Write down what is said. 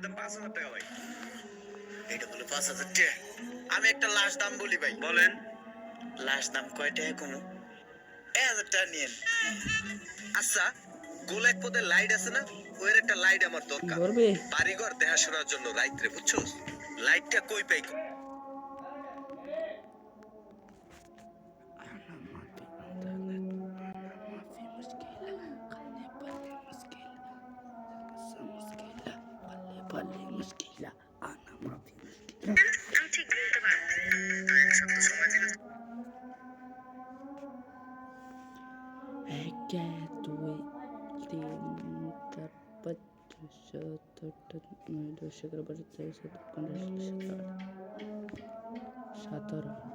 দাম 5,000 টাকা ভাই। এটা বলে 5,000 টাকা? আমি একটা লাশ দাম বলি ভাই। বলেন। লাশ দাম কয় টাকা কোনো? 1,000 টাকা নিয়েন। আচ্ছা, গোল এক পদের লাইট আছে না, ওর একটা লাইট আমার দরকার। বাড়িঘর দেখাশোনার জন্য রাইত্রে, বুঝছো? লাইটটা কই পাই? আমি ঠিক বলতে পারবো না। এক সপ্তাহ সময় দিলে এক দুই তিন চার পাঁচ ছয় সাত আট নয় 10 11 12 13 14 15 16 17 18